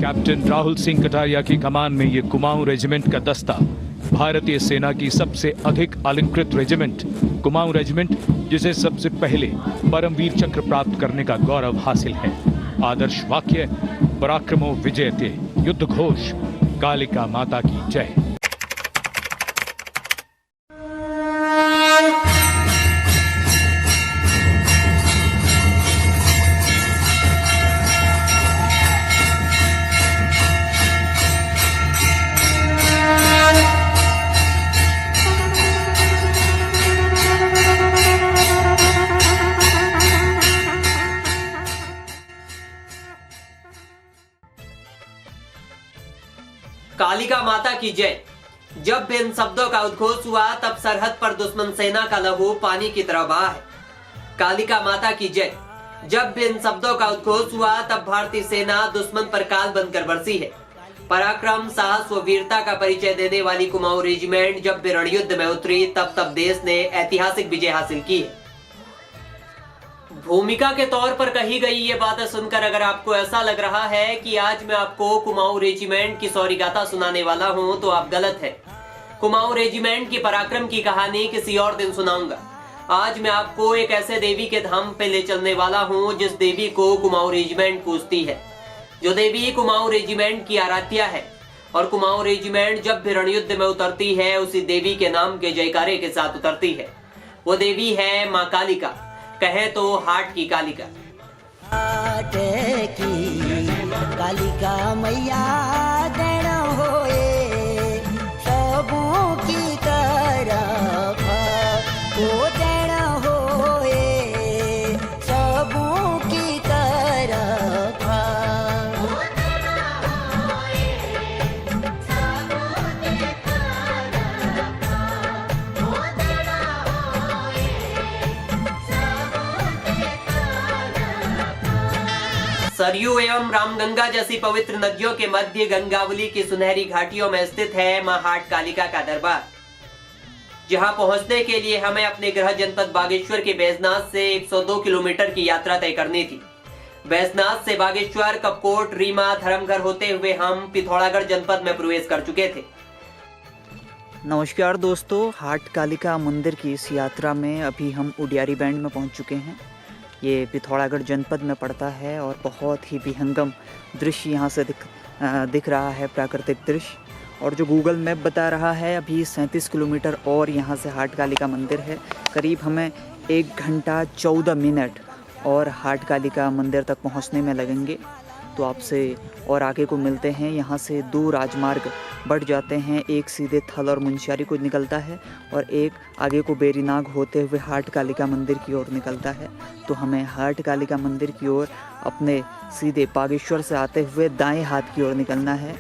Captain Rahul Singh Kataria की कमान में ये कुमाऊं रेजिमेंट का दस्ता भारतीय सेना की सबसे अधिक अलंकृत रेजिमेंट कुमाऊं रेजिमेंट, जिसे सबसे पहले परमवीर चक्र प्राप्त करने का गौरव हासिल है। आदर्श वाक्य पराक्रमो विजयते, युद्ध घोष कालिका माता की जय। कालिका माता की जय। जब इन शब्दों का उद्घोष हुआ तब सरहद पर दुश्मन सेना का लहू पानी की तरह बहा है। कालिका माता की जय। जब इन शब्दों का उद्घोष हुआ तब भारतीय सेना दुश्मन पर काल बनकर बरसी है। पराक्रम, साहस व वीरता का परिचय देने वाली कुमाऊं रेजिमेंट जब भी रणयुद्ध में उतरी तब देश ने ऐतिहासिक विजय हासिल की है। भूमिका के तौर पर कही गई ये बातें सुनकर अगर आपको ऐसा लग रहा है कि आज मैं आपको कुमाऊं रेजिमेंट की शौर्य गाथा सुनाने वाला हूं तो आप गलत है। कुमाऊं रेजिमेंट की पराक्रम की कहानी किसी और दिन सुनाऊंगा। आज मैं आपको एक ऐसे देवी के धाम पे ले चलने वाला हूं जिस देवी को कुमाऊं रेजिमेंट पूजती है, जो देवी कुमाऊं रेजिमेंट की आराध्या है। और कुमाऊं रेजिमेंट जब भी रणयुद्ध में उतरती है उसी देवी के नाम के जयकारे के साथ उतरती है। वो देवी है माँ कालिका, कहे तो हाट की कालिका। हाट की कालिका मैया देन होए सबों की तरफ, वो देन होए सबों की तरफ। सरयू एवं रामगंगा जैसी पवित्र नदियों के मध्य गंगावली की सुनहरी घाटियों में स्थित है मां हाट कालिका का दरबार, जहां पहुंचने के लिए हमें अपने गृह जनपद बागेश्वर के बैजनाथ से 102 किलोमीटर की यात्रा तय करनी थी। बैजनाथ से बागेश्वर, कपकोट, रीमा, धर्मघर होते हुए हम पिथौरागढ़ जनपद में प्रवेश कर चुके थे। नमस्कार दोस्तों, हाट कालिका मंदिर की इस यात्रा में अभी हम उडियारी बैंड में पहुंच चुके हैं। ये पिथौरागढ़ जनपद में पड़ता है और बहुत ही विहंगम दृश्य यहाँ से दिख रहा है, प्राकृतिक दृश्य। और जो गूगल मैप बता रहा है अभी 37 किलोमीटर और यहाँ से हाट कालिका मंदिर है। करीब हमें 1 घंटा 14 मिनट और हाट कालिका मंदिर तक पहुँचने में लगेंगे। तो आपसे और आगे को मिलते हैं। यहाँ से 2 राजमार्ग बढ़ जाते हैं, एक सीधे थल और मुंशियारी को निकलता है और एक आगे को बेरीनाग होते हुए हाट कालिका मंदिर की ओर निकलता है। तो हमें हाट कालिका मंदिर की ओर अपने सीधे बागेश्वर से आते हुए दाएं हाथ की ओर निकलना है।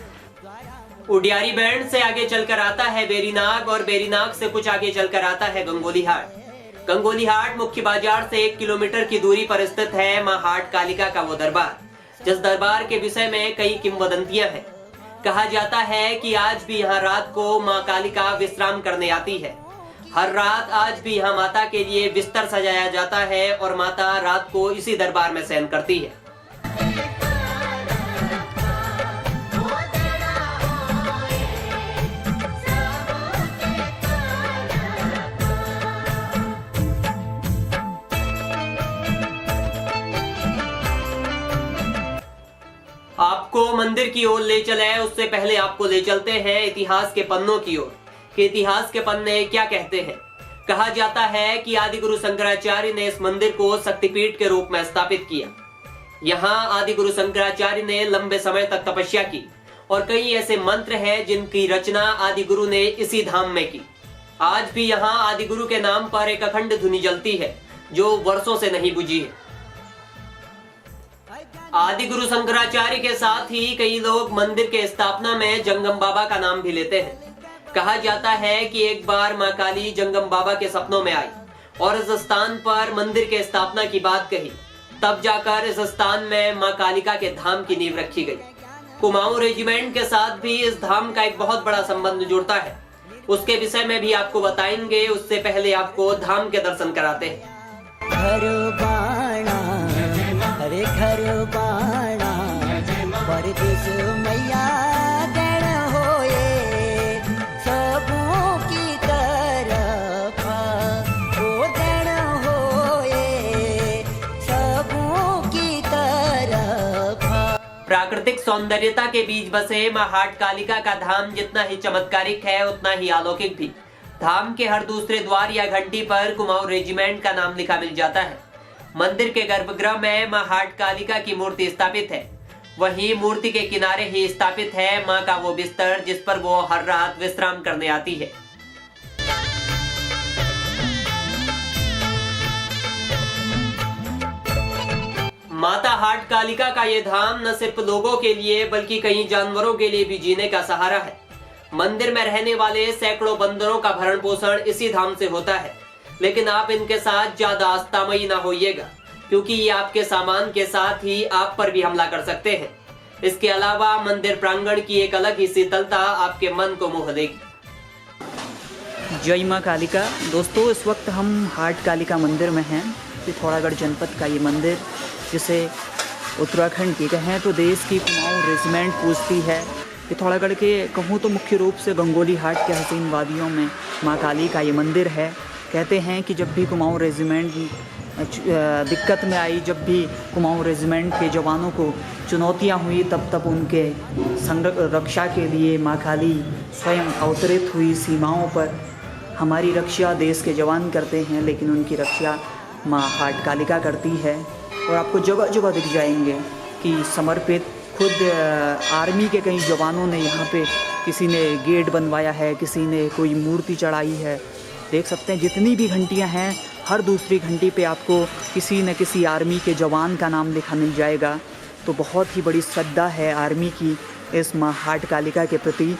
उडियारी बैंड से आगे चलकर आता है बेरीनाग और बेरीनाग से कुछ आगे चलकर आता है गंगोली हाट। गंगोली हाट मुख्य बाजार से 1 किलोमीटर की दूरी पर स्थित है मां हाट कालिका का वो दरबार, जिस दरबार के विषय में कई किंवदंतियां हैं। कहा जाता है कि आज भी यहाँ रात को माँ कालिका विश्राम करने आती है। हर रात आज भी यहाँ माता के लिए बिस्तर सजाया जाता है और माता रात को इसी दरबार में शयन करती है। आपको मंदिर की ओर ले चले उससे पहले आपको ले चलते हैं इतिहास के पन्नों की ओर कि इतिहास के पन्ने क्या कहते हैं। कहा जाता है कि आदि गुरु शंकराचार्य ने इस मंदिर को शक्तिपीठ के रूप में स्थापित किया। यहाँ आदि गुरु शंकराचार्य ने लंबे समय तक तपस्या की और कई ऐसे मंत्र हैं जिनकी रचना आदि गुरु ने इसी धाम में की। आज भी यहाँ आदि गुरु के नाम पर एक अखंड धुनी जलती है जो वर्षों से नहीं बुझी है। आदि गुरु शंकराचार्य के साथ ही कई लोग मंदिर के स्थापना में जंगम बाबा का नाम भी लेते हैं। कहा जाता है कि एक बार मां काली जंगम बाबा के सपनों में आई और इस स्थान पर मंदिर के स्थापना की बात कही। तब जाकर इस स्थान में मां कालिका के धाम की नींव रखी गई। कुमाऊं रेजिमेंट के साथ भी इस धाम का एक बहुत बड़ा संबंध जुड़ता है, उसके विषय में भी आपको बताएंगे। उससे पहले आपको धाम के दर्शन कराते हैं। घर बाणा, अरे घर बाणा, परदेश प्राकृतिक सौंदर्यता के बीच बसे मां हाट कालिका का धाम जितना ही चमत्कारिक है उतना ही अलौकिक भी। धाम के हर दूसरे द्वार या घंटी पर कुमाऊं रेजिमेंट का नाम लिखा मिल जाता है। मंदिर के गर्भगृह में मां हाट कालिका की मूर्ति स्थापित है। वहीं मूर्ति के किनारे ही स्थापित है मां का वो बिस्तर जिस पर वो हर रात विश्राम करने आती है। माता हाट कालिका का ये धाम न सिर्फ लोगों के लिए बल्कि कई जानवरों के लिए भी जीने का सहारा है। मंदिर में रहने वाले सैकड़ों बंदरों का भरण पोषण इसी धाम से होता है। लेकिन आप इनके साथ ज्यादा आस्थामयी ना होइएगा, क्योंकि ये आपके सामान के साथ ही आप पर भी हमला कर सकते हैं। इसके अलावा मंदिर प्रांगण की एक अलग ही शीतलता आपके मन को मोह देगी। जय माँ कालिका। दोस्तों, इस वक्त हम हाट कालिका मंदिर में हैं। पिथौरागढ़ जनपद का ये मंदिर, जिसे उत्तराखंड की कहें तो देश की कुमाऊं रेजिमेंट पूजती है। पिथौरागढ़ के कहूँ तो मुख्य रूप से गंगोली हाट के हसीन वादियों में माँ काली का ये मंदिर है। कहते हैं कि जब भी कुमाऊं रेजिमेंट दिक्कत में आई, जब भी कुमाऊं रेजिमेंट के जवानों को चुनौतियां हुई, तब उनके रक्षा के लिए माँ काली स्वयं अवतरित हुई। सीमाओं पर हमारी रक्षा देश के जवान करते हैं, लेकिन उनकी रक्षा माँ हाट कालिका करती है। और आपको जगह जगह दिख जाएंगे कि समर्पित खुद आर्मी के कई जवानों ने यहाँ पे, किसी ने गेट बनवाया है, किसी ने कोई मूर्ति चढ़ाई है। देख सकते हैं जितनी भी घंटियाँ हैं, हर दूसरी घंटी पे आपको किसी न किसी आर्मी के जवान का नाम लिखा मिल जाएगा। तो बहुत ही बड़ी श्रद्धा है आर्मी की इस माँ हाट कालिका के प्रति।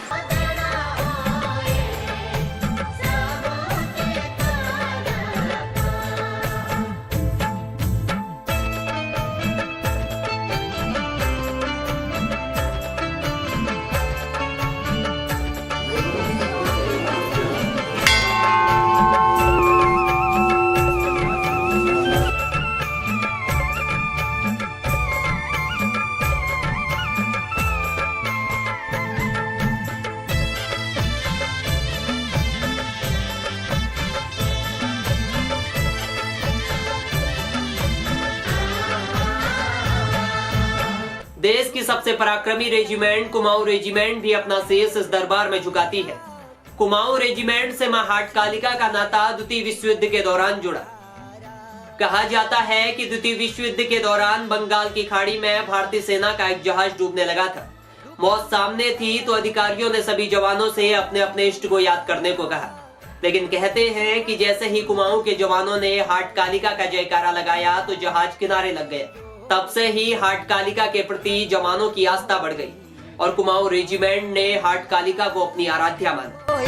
देश की सबसे पराक्रमी रेजिमेंट कुमाऊं रेजिमेंट भी अपना शीश इस दरबार में झुकाती है। कुमाऊं रेजिमेंट से मां हाट कालिका का नाता द्वितीय विश्व युद्ध के दौरान जुड़ा। कहा जाता है कि द्वितीय विश्व युद्ध के दौरान बंगाल की खाड़ी में भारतीय सेना का एक जहाज डूबने लगा था। मौत सामने थी तो अधिकारियों ने सभी जवानों से अपने अपने इष्ट को याद करने को कहा। लेकिन कहते हैं कि जैसे ही कुमाऊं के जवानों ने हाट कालिका का जयकारा लगाया तो जहाज किनारे लग गया। तब से ही हाट कालिका के प्रति जवानों की आस्था बढ़ गई और कुमाऊं रेजिमेंट ने हाट कालिका को अपनी आराध्या माना।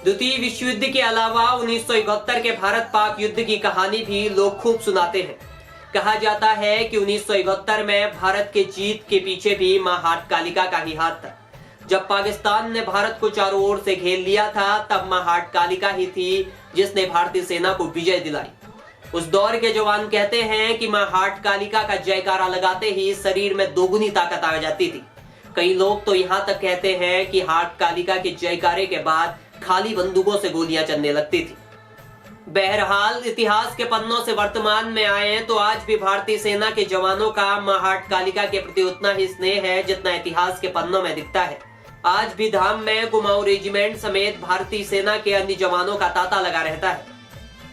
द्वितीय विश्व युद्ध के अलावा 1971 के भारत पाक युद्ध की कहानी भी लोग खूब सुनाते हैं। कहा जाता है कि 1971 में भारत के जीत के पीछे भी मां हाट कालिका का ही हाथ था। जब पाकिस्तान ने भारत को चारों ओर से घेर लिया था, तब मां हाट कालिका ही थी जिसने भारतीय सेना को विजय दिलाई। उस दौर के जवान कहते हैं कि मां हाट कालिका का जयकारा लगाते ही शरीर में दोगुनी ताकत आ जाती थी। कई लोग तो यहाँ तक कहते हैं कि हाट कालिका के जयकारे के बाद खाली बंदूकों से गोलियां चलने लगती थी। बहरहाल, इतिहास के पन्नों से वर्तमान में आए तो आज भी भारतीय सेना के जवानों का मां हाट कालिका के प्रति उतना ही स्नेह है जितना इतिहास के पन्नों में दिखता है। आज भी धाम में कुमाऊं रेजिमेंट समेत भारतीय सेना के अन्य जवानों का तांता लगा रहता है।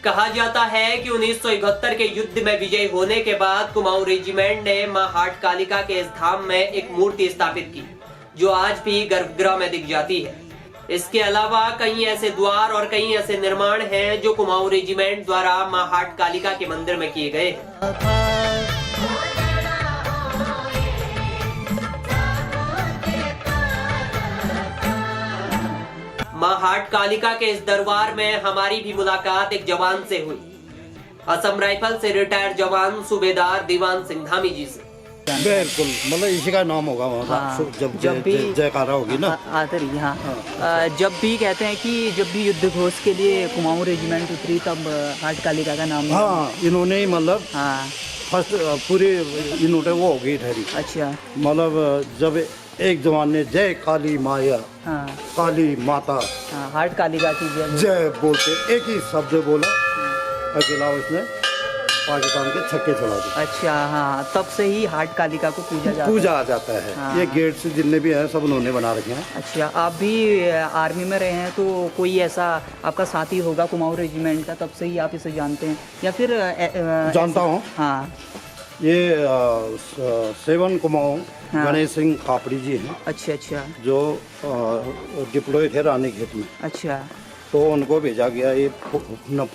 कहा जाता है कि 1971 के युद्ध में विजयी होने के बाद कुमाऊं रेजिमेंट ने मां हाट कालिका के इस धाम में एक मूर्ति स्थापित की, जो आज भी गर्भगृह में दिख जाती है। इसके अलावा कई ऐसे द्वार और कई ऐसे निर्माण हैं जो कुमाऊं रेजिमेंट द्वारा मां हाट कालिका के मंदिर में किए गए हैं। मां हाट कालिका के इस दरबार में हमारी भी मुलाकात एक जवान से हुई। असम राइफल से रिटायर्ड जवान सूबेदार दीवान सिंह धामी जी से। बिल्कुल, मतलब इसी का नाम होगा वहाँ। हाँ, जब भी जयकारा होगी ना आदरी। हाँ, जब भी कहते हैं कि जब भी युद्ध घोष के लिए कुमाऊं रेजिमेंट उतरी, तब हाट कालिका का नाम। हाँ, इन्होंने मतलब हाँ फर्स्ट पूरी इन्होंने वो हो गई ठहरी। अच्छा, मतलब जब एक जवान ने जय काली माया, हाँ, काली माता, हाँ, हाट कालिका की जय बोलते एक ही शब्द बोला अकेला उसने पाकिस्तान के छक्के चला दिए। अच्छा हाँ, तब से ही हाट कालिका को पूजा जाता है। पूजा जाता है। हाँ। ये गेट से जितने भी हैं सब उन्होंने बना रखे हैं। अच्छा, आप भी आर्मी में रहे हैं तो कोई ऐसा आपका साथी होगा कुमाऊं रेजिमेंट का, तब से ही आप इसे जानते हैं या फिर जानता हूँ। हाँ, ये सेवन कुमाऊं हाँ। गणेश सिंह कापड़ी जी हैं, अच्छा अच्छा जो डिप्लॉय थे रानीखेत में, अच्छा, तो उनको भेजा गया। ये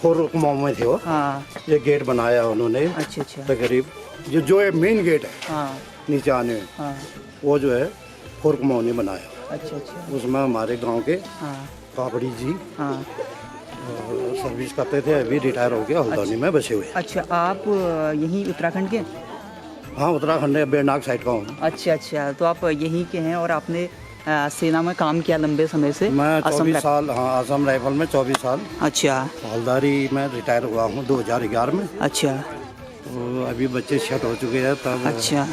फोर कुमाऊं में थे वो। हाँ, ये गेट बनाया उन्होंने अच्छा अच्छा, तकरीब। जो है मेन गेट है हाँ नीचे आने में, हाँ, वो जो है फोर कुमाऊं ने बनाया। अच्छा अच्छा, उसमें हमारे गांव के हाँ कापड़ी जी हाँ, सर्विस करते थे, अभी रिटायर हो गया, हल्द्वानी में बसे हुए। अच्छा, आप यहीं उत्तराखंड के? हाँ, उत्तराखंड बेरनाग साइड का हूँ। अच्छा अच्छा, तो आप यहीं के हैं और आपने सेना में काम किया लंबे समय से? मैं असम 24 रख- साल, हाँ, असम राइफल में 24 साल। अच्छा हल्द्वानी में रिटायर हुआ हूँ 2011 में। अच्छा तो अभी बच्चे सेट हो चुके हैं, तब अच्छा,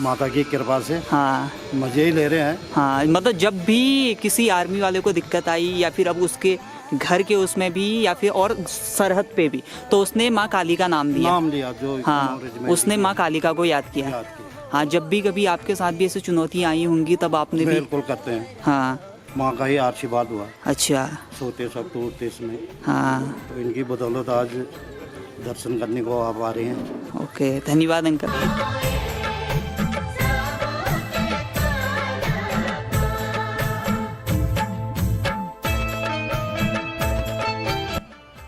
माता की कृपा से हाँ मजे ही ले रहे हैं। हाँ, मतलब जब भी किसी आर्मी वाले को दिक्कत आई या फिर अब उसके घर के उसमें भी या फिर और सरहद पे भी, तो उसने माँ काली का नाम दिया। नाम लिया जो हाँ, कुमाऊं रेजिमेंट उसने माँ कालिका को याद किया। याद किया। हाँ, जब भी कभी आपके साथ भी ऐसी चुनौतियाँ आई होंगी तब आपने भी? बिल्कुल करते हैं। हाँ, माँ का ही आशीर्वाद हुआ। अच्छा, सोते सब तो उठते इसमें, हाँ, तो इनकी बदौलत आज दर्शन करने को आप आ रहे हैं। ओके, धन्यवाद अंकल।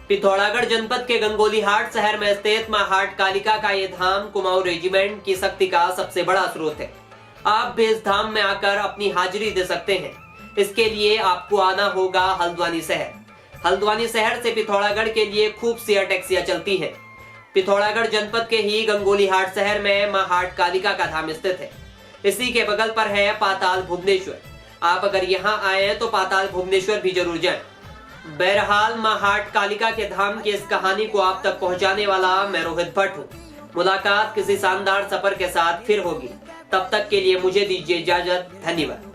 पिथौरागढ़ जनपद के गंगोलीहाट शहर में स्थित मां हाट कालिका का ये धाम कुमाऊं रेजिमेंट की शक्ति का सबसे बड़ा स्रोत है। आप भी इस धाम में आकर अपनी हाजिरी दे सकते हैं। इसके लिए आपको आना होगा हल्द्वानी शहर। हल्द्वानी शहर से पिथौरागढ़ के लिए खूब सी टैक्सियां चलती हैं। पिथौरागढ़ जनपद के ही गंगोलीहाट शहर में मां हाट कालिका का धाम स्थित है। इसी के बगल पर है पाताल भुवनेश्वर। आप अगर यहाँ आए तो पाताल भुवनेश्वर भी जरूर जाएं। बहरहाल मां हाट कालिका के धाम की इस कहानी को आप तक पहुंचाने वाला मैं रोहित भट्ट हूँ। मुलाकात किसी शानदार सफर के साथ फिर होगी। तब तक के लिए मुझे दीजिए इजाजत। धन्यवाद।